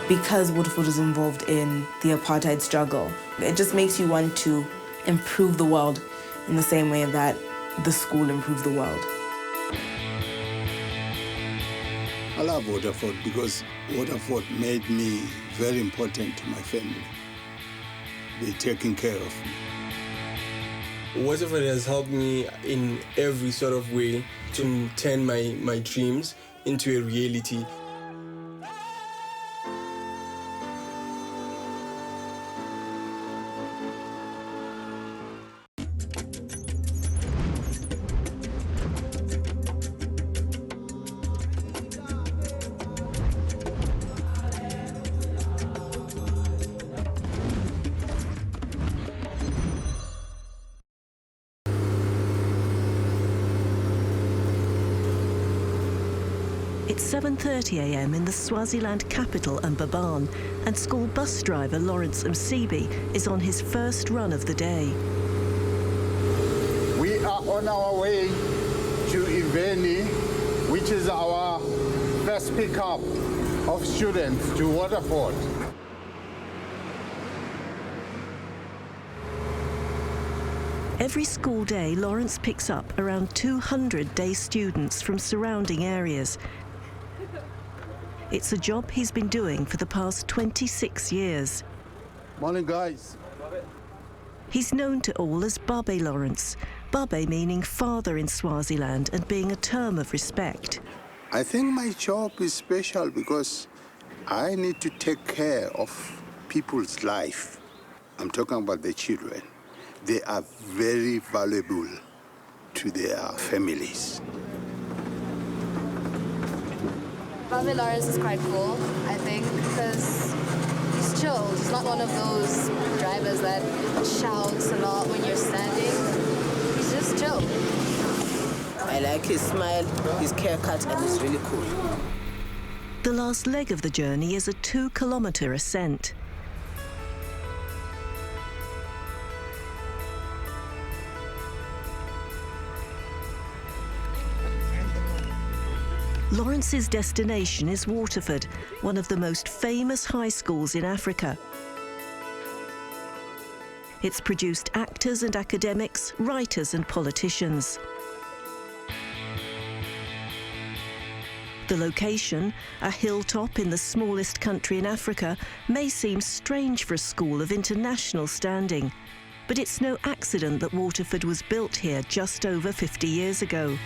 because Waterford is involved in the apartheid struggle. It just makes you want to improve the world in the same way that the school improved the world. I love Waterford because Waterford made me very important to my family. They're taking care of me. Waterford has helped me in every sort of way to turn my dreams into a reality. It's 7:30 a.m. in the Swaziland capital, Mbabane, and school bus driver Lawrence Msibi is on his first run of the day. We are on our way to Mbabane, which is our first pickup of students to Waterford. Every school day, Lawrence picks up around 200 day students from surrounding areas. It's a job he's been doing for the past 26 years. Morning, guys. He's known to all as Babe Lawrence, Babe meaning father in Swaziland and being a term of respect. I think my job is special because I need to take care of people's life. I'm talking about the children. They are very valuable to their families. Babe Lawrence is quite cool, I think, because he's chill. He's not one of those drivers that shouts a lot when you're standing. He's just chill. I like his smile, his haircut, and he's really cool. The last leg of the journey is a 2-kilometre ascent. Lawrence's destination is Waterford, one of the most famous high schools in Africa. It's produced actors and academics, writers and politicians. The location, a hilltop in the smallest country in Africa, may seem strange for a school of international standing. But it's no accident that Waterford was built here just over 50 years ago.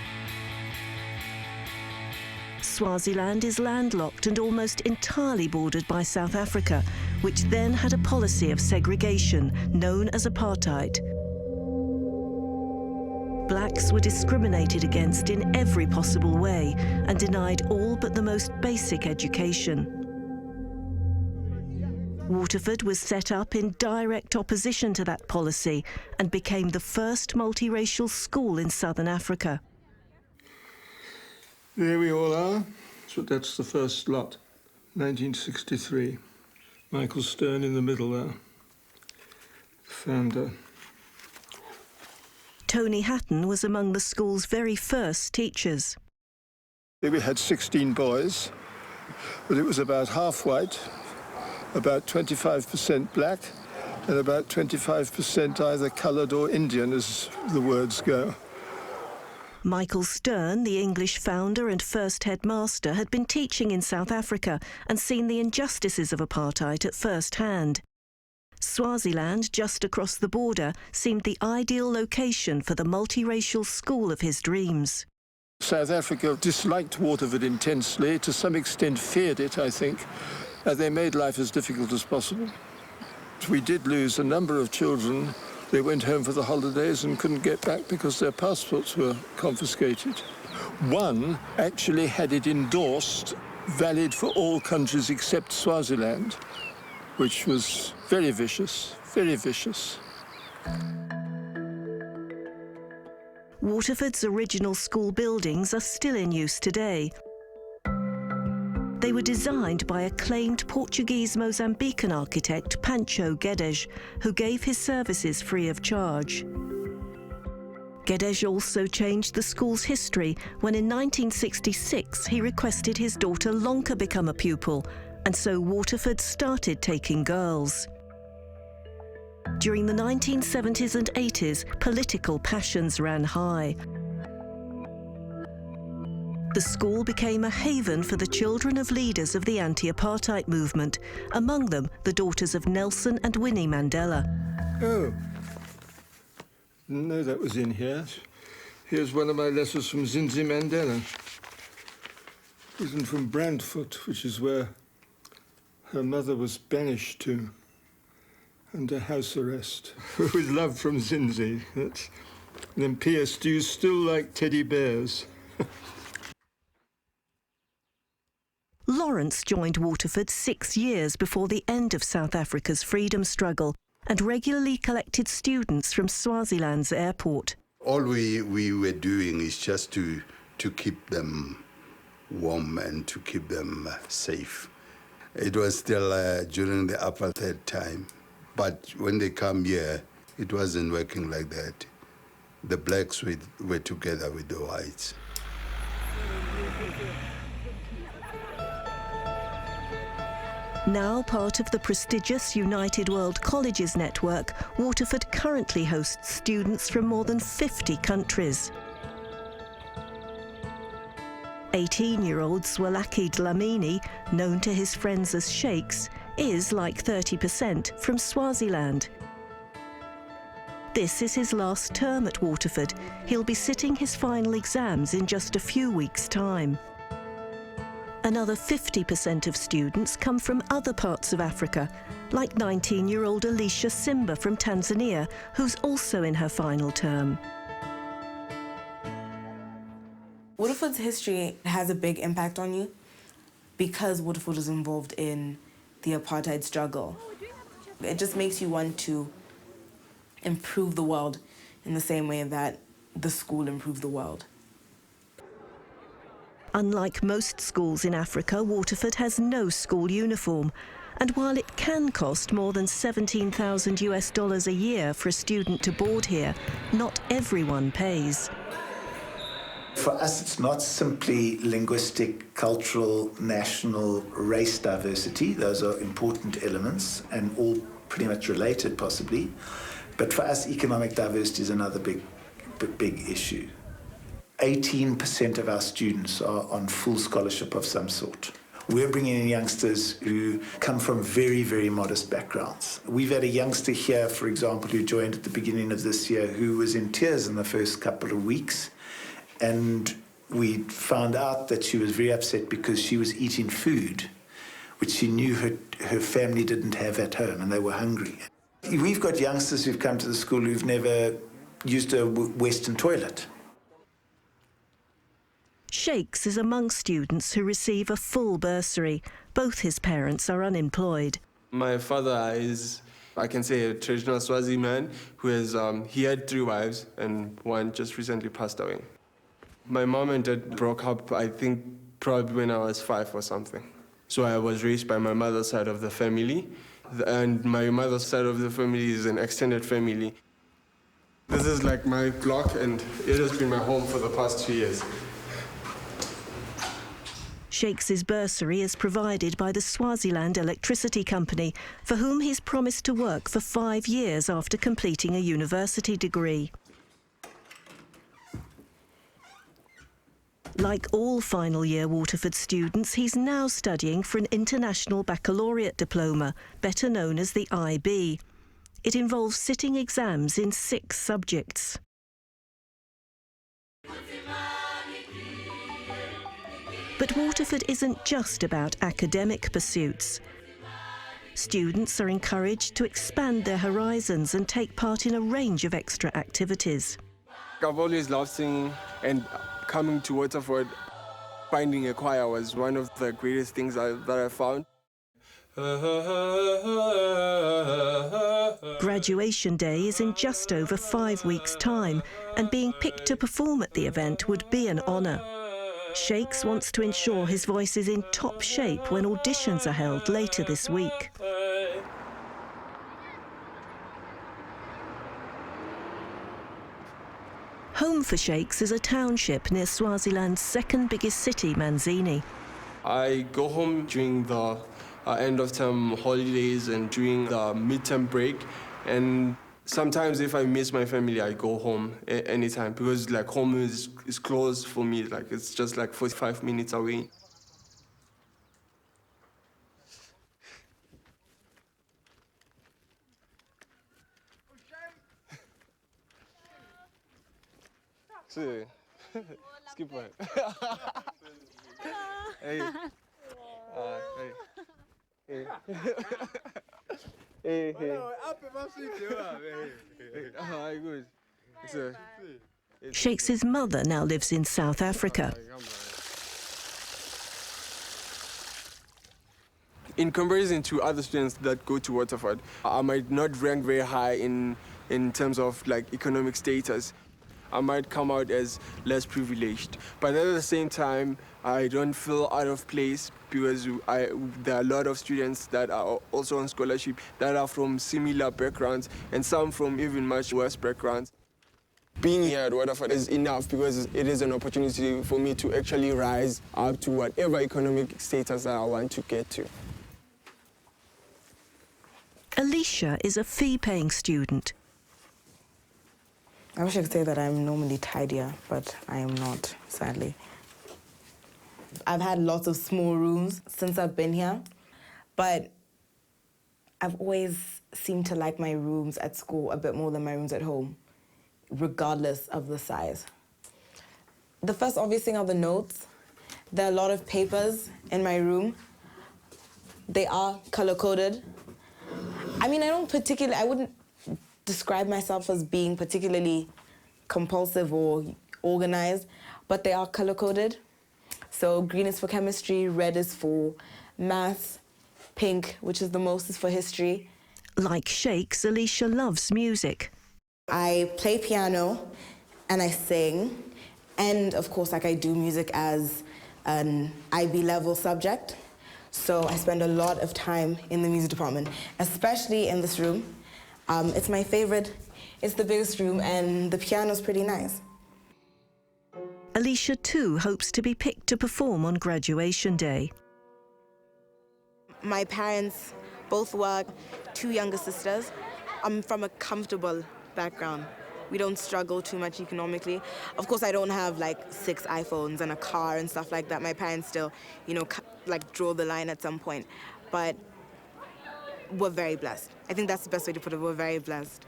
Swaziland is landlocked and almost entirely bordered by South Africa, which then had a policy of segregation known as apartheid. Blacks were discriminated against in every possible way and denied all but the most basic education. Waterford was set up in direct opposition to that policy and became the first multiracial school in southern Africa. There we all are. So that's the first lot, 1963. Michael Stern in the middle there, founder. Tony Hatton was among the school's very first teachers. We had 16 boys, but it was about half white, about 25% black, and about 25% either coloured or Indian, as the words go. Michael Stern, the English founder and first headmaster, had been teaching in South Africa and seen the injustices of apartheid at first hand. Swaziland, just across the border, seemed the ideal location for the multiracial school of his dreams. South Africa disliked Waterford intensely, to some extent feared it, I think. They made life as difficult as possible. We did lose a number of children. They went home for the holidays and couldn't get back because their passports were confiscated. One actually had it endorsed, valid for all countries except Swaziland, which was very vicious, very vicious. Waterford's original school buildings are still in use today. They were designed by acclaimed Portuguese Mozambican architect Pancho Guedes, who gave his services free of charge. Guedes also changed the school's history when in 1966 he requested his daughter Lonka become a pupil, and so Waterford started taking girls. During the 1970s and 80s, political passions ran high. The school became a haven for the children of leaders of the anti-apartheid movement, among them the daughters of Nelson and Winnie Mandela. Oh, didn't know that was in here. Here's one of my letters from Zinzi Mandela. Written from Brandfort, which is where her mother was banished to under house arrest. With love from Zinzi. And then P.S. Do you still like teddy bears? Lawrence joined Waterford 6 years before the end of South Africa's freedom struggle and regularly collected students from Swaziland's airport. All we were doing is just to keep them warm and to keep them safe. It was still during the apartheid time, but when they come here, it wasn't working like that. The blacks were together with the whites. Now part of the prestigious United World Colleges network, Waterford currently hosts students from more than 50 countries. 18-year-old Zwelakhe Dlamini, known to his friends as Sheikhs, is, like 30%, from Swaziland. This is his last term at Waterford. He'll be sitting his final exams in just a few weeks' time. Another 50% of students come from other parts of Africa, like 19-year-old Alicia Simba from Tanzania, who's also in her final term. Waterford's history has a big impact on you because Waterford is involved in the apartheid struggle. It just makes you want to improve the world in the same way that the school improved the world. Unlike most schools in Africa, Waterford has no school uniform. And while it can cost more than $17,000 a year for a student to board here, not everyone pays. For us, it's not simply linguistic, cultural, national, race diversity. Those are important elements and all pretty much related, possibly. But for us, economic diversity is another big issue. 18% of our students are on full scholarship of some sort. We're bringing in youngsters who come from very, very modest backgrounds. We've had a youngster here, for example, who joined at the beginning of this year, who was in tears in the first couple of weeks. And we found out that she was very upset because she was eating food which she knew her family didn't have at home, and they were hungry. We've got youngsters who've come to the school who've never used a Western toilet. Sheikhs is among students who receive a full bursary. Both his parents are unemployed. My father is, I can say, a traditional Swazi man who has, he had 3 wives and one just recently passed away. My mom and dad broke up, I think, probably when I was 5 or something. So I was raised by my mother's side of the family, and my mother's side of the family is an extended family. This is like my block, and it has been my home for the past 2 years. Sheikh's bursary is provided by the Swaziland Electricity Company, for whom he's promised to work for 5 years after completing a university degree. Like all final year Waterford students, he's now studying for an international baccalaureate diploma, better known as the IB. It involves sitting exams in 6 subjects. But Waterford isn't just about academic pursuits. Students are encouraged to expand their horizons and take part in a range of extra activities. I've always loved singing, and coming to Waterford, finding a choir was one of the greatest things that I found. Graduation day is in just over 5 weeks' time, and being picked to perform at the event would be an honour. Sheikhs wants to ensure his voice is in top shape when auditions are held later this week. Home for Sheikhs is a township near Swaziland's second biggest city, Manzini. I go home during the end of term holidays and during the midterm break. And sometimes if I miss my family, I go home anytime because like home is close for me. Like it's just like 45 minutes away. See, skip one. Hey. Hey. Hey. Hey. Shakes's mother now lives in South Africa. In comparison to other students that go to Waterford, I might not rank very high in terms of like economic status. I might come out as less privileged. But at the same time, I don't feel out of place because there are a lot of students that are also on scholarship that are from similar backgrounds and some from even much worse backgrounds. Being here at Waterford is enough because it is an opportunity for me to actually rise up to whatever economic status that I want to get to. Alicia is a fee-paying student. I wish I could say that I'm normally tidier, but I am not, sadly. I've had lots of small rooms since I've been here, but I've always seemed to like my rooms at school a bit more than my rooms at home, regardless of the size. The first obvious thing are the notes. There are a lot of papers in my room. They are color-coded. I mean, I wouldn't describe myself as being particularly compulsive or organized, but they are color-coded. So green is for chemistry, red is for maths, pink, which is the most, is for history. Like Shakes, Alicia loves music. I play piano and I sing, and of course, like I do music as an IB level subject. So I spend a lot of time in the music department, especially in this room. It's my favorite, it's the biggest room, and the piano's pretty nice. Alicia too hopes to be picked to perform on graduation day. My parents both work, 2 younger sisters. I'm from a comfortable background. We don't struggle too much economically. Of course, I don't have like 6 iPhones and a car and stuff like that. My parents still, like draw the line at some point. But we're very blessed. I think that's the best way to put it. We're very blessed.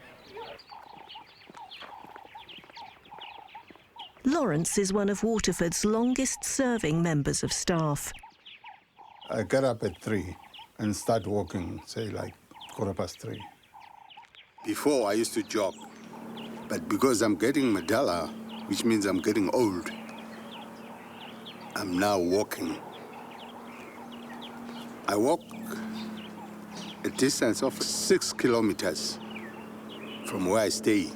Lawrence is one of Waterford's longest-serving members of staff. I get up at 3 and start walking, say like 3:15. Before, I used to jog. But because I'm getting medulla, which means I'm getting old, I'm now walking. I walk a distance of 6 kilometers from where I stay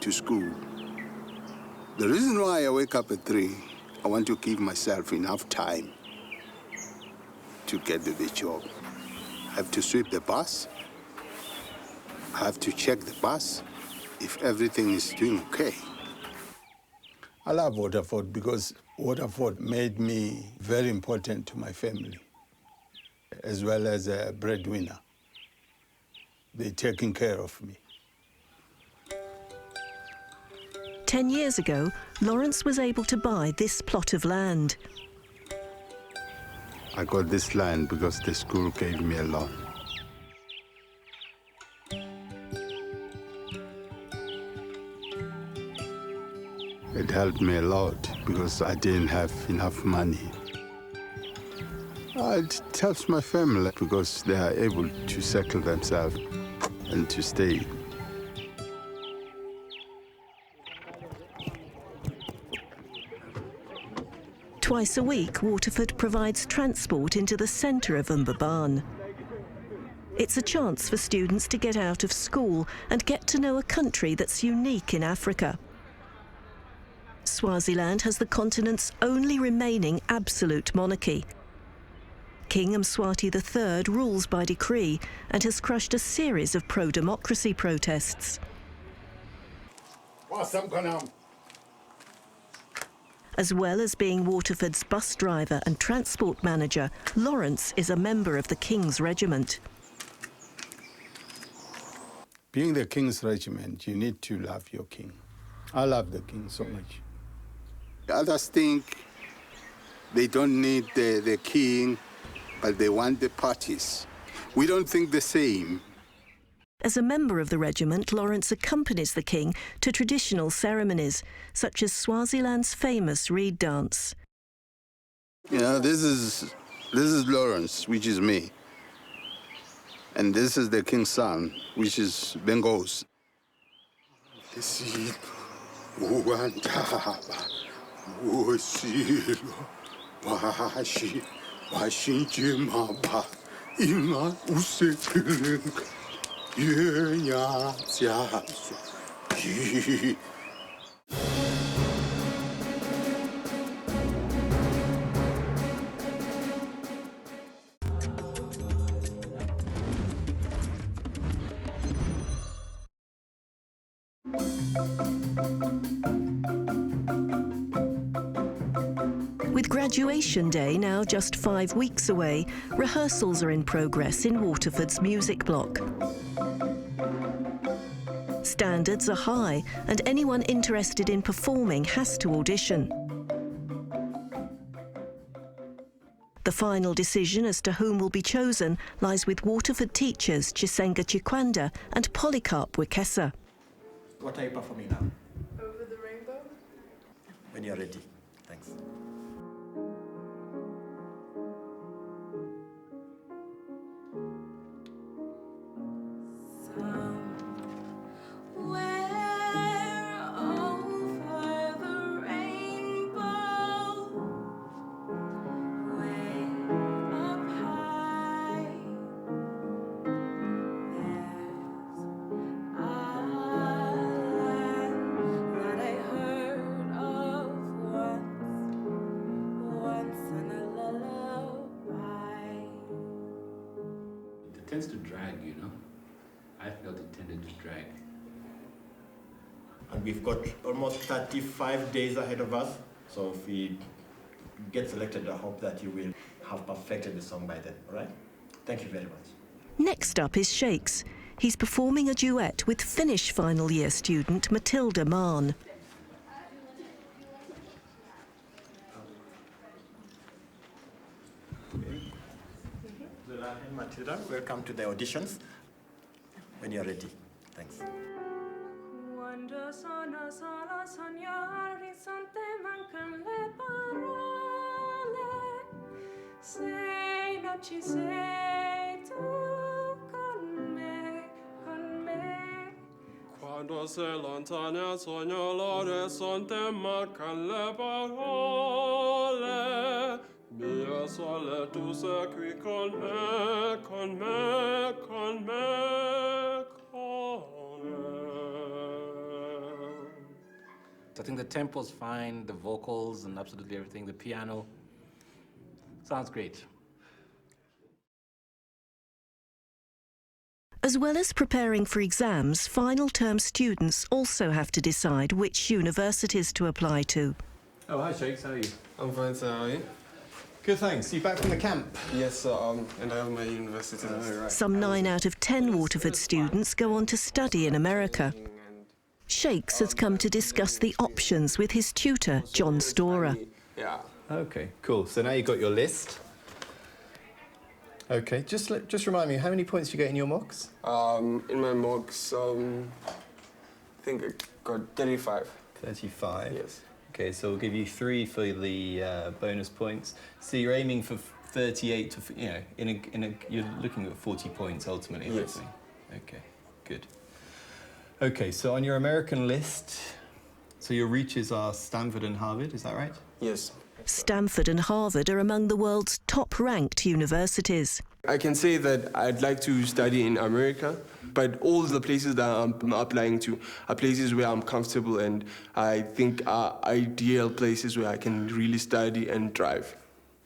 to school. The reason why I wake up at 3, I want to give myself enough time to get to the job. I have to sweep the bus. I have to check the bus if everything is doing okay. I love Waterford because Waterford made me very important to my family, as well as a breadwinner. They're taking care of me. 10 years ago, Lawrence was able to buy this plot of land. I got this land because the school gave me a loan. It helped me a lot because I didn't have enough money. It helps my family because they are able to settle themselves and to stay. Twice a week, Waterford provides transport into the centre of Mbabane. It's a chance for students to get out of school and get to know a country that's unique in Africa. Swaziland has the continent's only remaining absolute monarchy. King Mswati III rules by decree and has crushed a series of pro-democracy protests. As well as being Waterford's bus driver and transport manager, Lawrence is a member of the King's Regiment. Being the King's Regiment, you need to love your king. I love the king so much. Others think they don't need the king, but they want the parties. We don't think the same. As a member of the regiment, Lawrence accompanies the king to traditional ceremonies, such as Swaziland's famous reed dance. You know, this is Lawrence, which is me. And this is the king's son, which is Bengals. With graduation day now just 5 weeks away, rehearsals are in progress in Waterford's music block. Standards are high, and anyone interested in performing has to audition. The final decision as to whom will be chosen lies with Waterford teachers Chisenga Chikwanda and Polycarp Wekesa. What are you performing now? Over the Rainbow. When you're ready. Thanks. It tends to drag, you know. I felt it tended to drag. And we've got almost 35 days ahead of us. So if we get selected, I hope that you will have perfected the song by then, all right? Thank you very much. Next up is Shakes. He's performing a duet with Finnish final year student Matilda Mahn. Matilda, welcome to the auditions. When you're ready. Thanks. Quando sei lontana sogno l'ore son te mancan le parole. Mia sole tu sei qui con me, con me, con me, con me. So I think the tempo's fine, the vocals and absolutely everything, the piano. Sounds great. As well as preparing for exams, final term students also have to decide which universities to apply to. Oh, hi Shakes, how are you? I'm fine, sir. How are you? Good, thanks. You back from the camp? Yes, sir. And I have my university. Right. Some 9 out of 10 Waterford students go on to study in America. Shakes has come to discuss the options with his tutor, John Storer. Yeah. Okay, cool. So now you've got your list. Okay, just remind me, how many points do you get in your mocks? In my mocks, I think I got 35. 35? Yes. Okay, so we'll give you 3 for the bonus points. So you're aiming for 38 to, you know, you're looking at 40 points ultimately. Yes. Hopefully. Okay, good. Okay, so on your American list, so your reaches are Stanford and Harvard, is that right? Yes. Stanford and Harvard are among the world's top-ranked universities. I can say that I'd like to study in America, but all the places that I'm applying to are places where I'm comfortable and I think are ideal places where I can really study and thrive.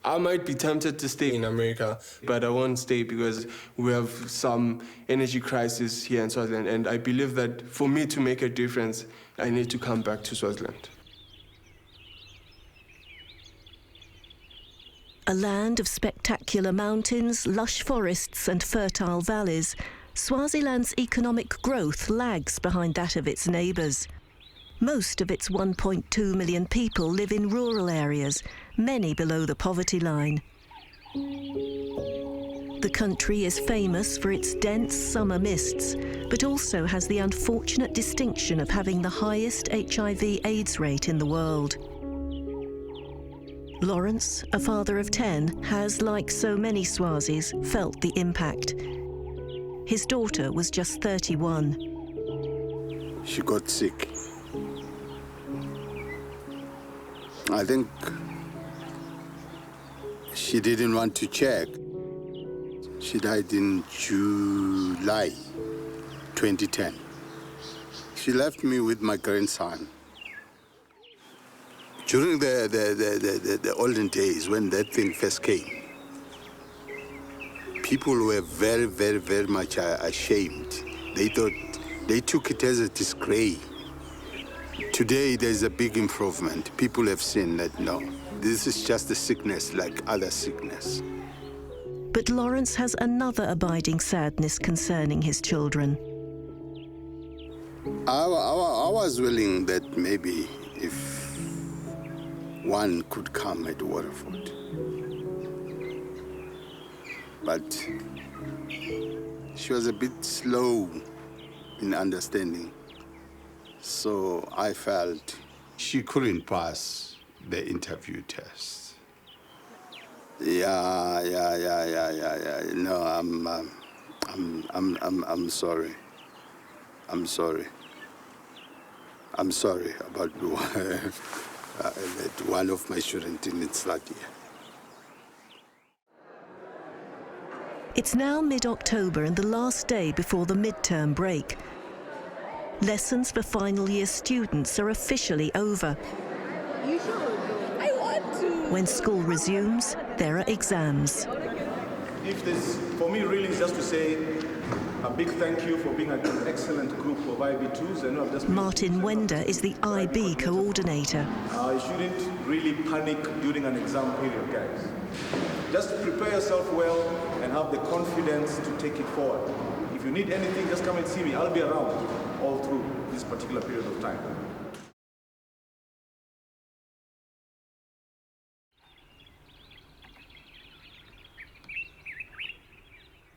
I might be tempted to stay in America, but I won't stay because we have some energy crisis here in Swaziland, and I believe that for me to make a difference, I need to come back to Swaziland. A land of spectacular mountains, lush forests and fertile valleys, Swaziland's economic growth lags behind that of its neighbours. Most of its 1.2 million people live in rural areas, many below the poverty line. The country is famous for its dense summer mists, but also has the unfortunate distinction of having the highest HIV/AIDS rate in the world. Lawrence, a father of 10, has, like so many Swazis, felt the impact. His daughter was just 31. She got sick. I think she didn't want to check. She died in July 2010. She left me with my grandson. During the olden days, when that thing first came, people were very, very, very much ashamed. They took it as a disgrace. Today, there's a big improvement. People have seen that, no, this is just a sickness like other sickness. But Lawrence has another abiding sadness concerning his children. I was willing that maybe if one could come at Waterford. But she was a bit slow in understanding. So I felt she couldn't pass the interview test. Yeah. No, I'm sorry. I'm sorry. I'm sorry about that one of my students didn't start here. It's now mid-October and the last day before the midterm break. Lessons for final year students are officially over. You should. I want to. When school resumes, there are exams. If this, for me, really is just to say a big thank you for being an excellent group of IB2s. I know I've just Martin Wender is the IB coordinator. You shouldn't really panic during an exam period, guys. Just prepare yourself well and have the confidence to take it forward. If you need anything, just come and see me. I'll be around all through this particular period of time.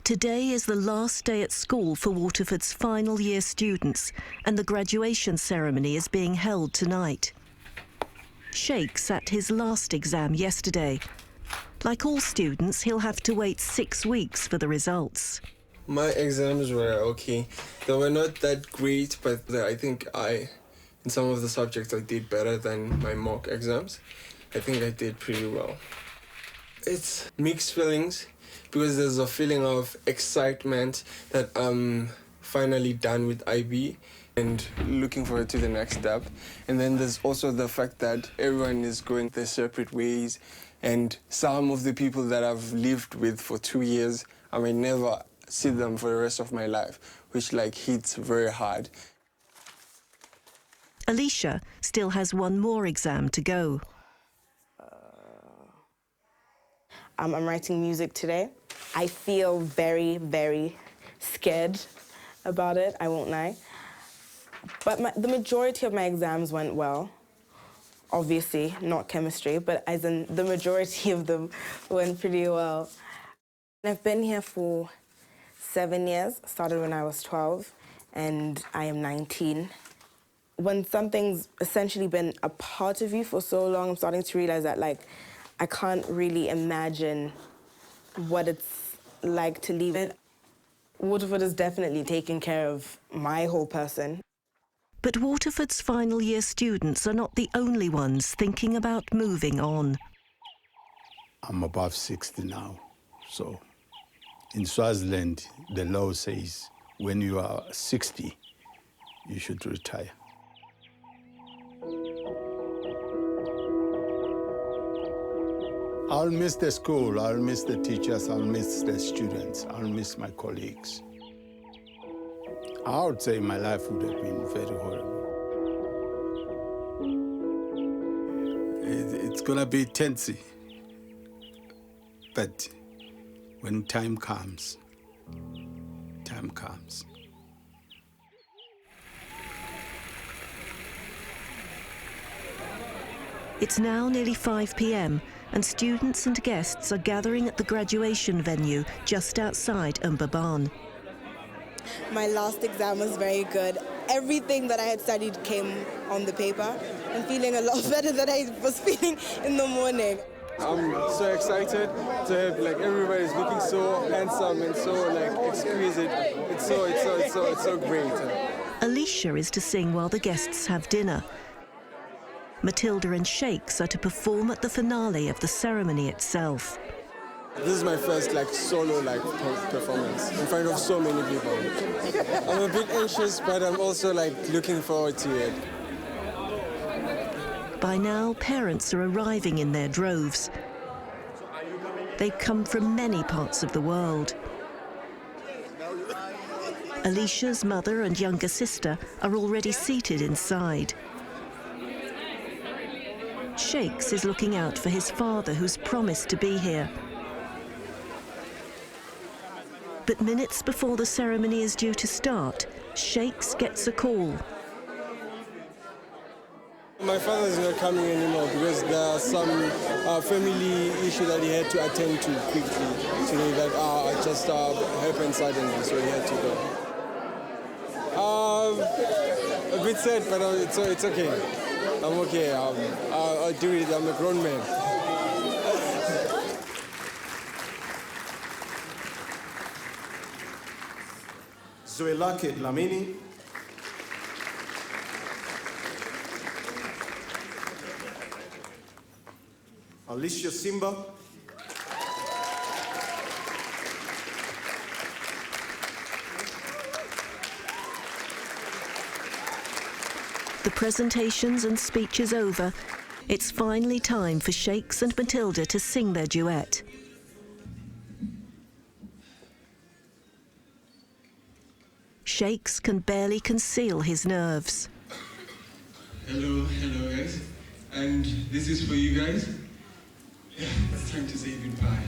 Today is the last day at school for Waterford's final year students, and the graduation ceremony is being held tonight. Sheikh sat his last exam yesterday. Like all students, he'll have to wait 6 weeks for the results. My exams were okay. They were not that great, but I think in some of the subjects, I did better than my mock exams. I think I did pretty well. It's mixed feelings, because there's a feeling of excitement that I'm finally done with IB and looking forward to the next step. And then there's also the fact that everyone is going their separate ways, and some of the people that I've lived with for 2 years, I may never see them for the rest of my life, which hits very hard. Alicia still has one more exam to go. I'm writing music today. I feel very, very scared about it, I won't lie. But the majority of my exams went well. Obviously, not chemistry, but as in the majority of them went pretty well. I've been here for 7 years, started when I was 12, and I am 19. When something's essentially been a part of you for so long, I'm starting to realize that, I can't really imagine what it's like to leave it. Waterford has definitely taken care of my whole person. But Waterford's final year students are not the only ones thinking about moving on. I'm above 60 now, so in Swaziland, the law says when you are 60, you should retire. I'll miss the school, I'll miss the teachers, I'll miss the students, I'll miss my colleagues. I would say my life would have been very horrible. It's gonna be tensy. But when time comes, time comes. It's now nearly 5 p.m. and students and guests are gathering at the graduation venue just outside Mbabane. My last exam was very good. Everything that I had studied came on the paper. I'm feeling a lot better than I was feeling in the morning. I'm so excited to have everybody's looking so handsome and so exquisite. It's so great. Alicia is to sing while the guests have dinner. Matilda and Shakes are to perform at the finale of the ceremony itself. This is my first solo performance in front of so many people. I'm a bit anxious, but I'm also looking forward to it. By now, parents are arriving in their droves. They've come from many parts of the world. Alicia's mother and younger sister are already seated inside. Shakes is looking out for his father, who's promised to be here. But minutes before the ceremony is due to start, Shakes gets a call. My father's not coming anymore because there's some family issue that he had to attend to quickly. Today that just happened suddenly, so he had to go. A bit sad, but it's okay. I'm okay. I'll do it. I'm a grown man. Zwelakhe Dlamini. Alicia Simba. The presentations and speeches over, it's finally time for Shakes and Matilda to sing their duet. Shakes can barely conceal his nerves. Hello guys. And this is for you guys. It's time to say goodbye.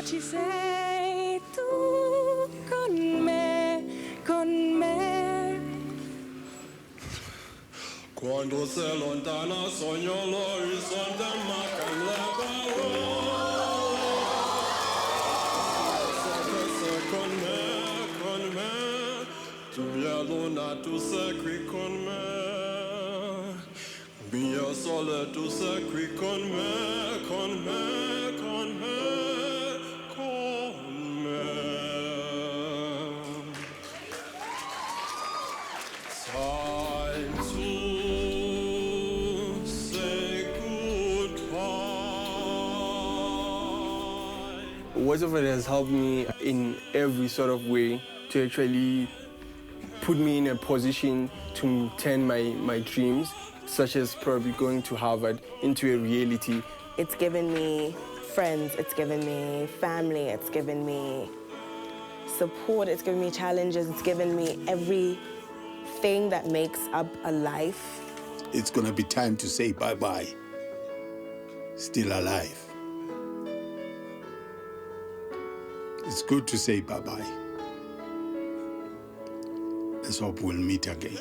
Ci sei tu con me, con me. Quando sei lontana sogno l'orizzonte ma Kamhlaba. Sei con me, tu mia luna, tu sei qui con me. Mio sole, tu sei qui con me, con me, con me. Waterford has helped me in every sort of way to actually put me in a position to turn my dreams, such as probably going to Harvard, into a reality. It's given me friends, it's given me family, it's given me support, it's given me challenges, it's given me everything that makes up a life. It's going to be time to say bye-bye. Still alive. It's good to say bye-bye. Let's hope we'll meet again.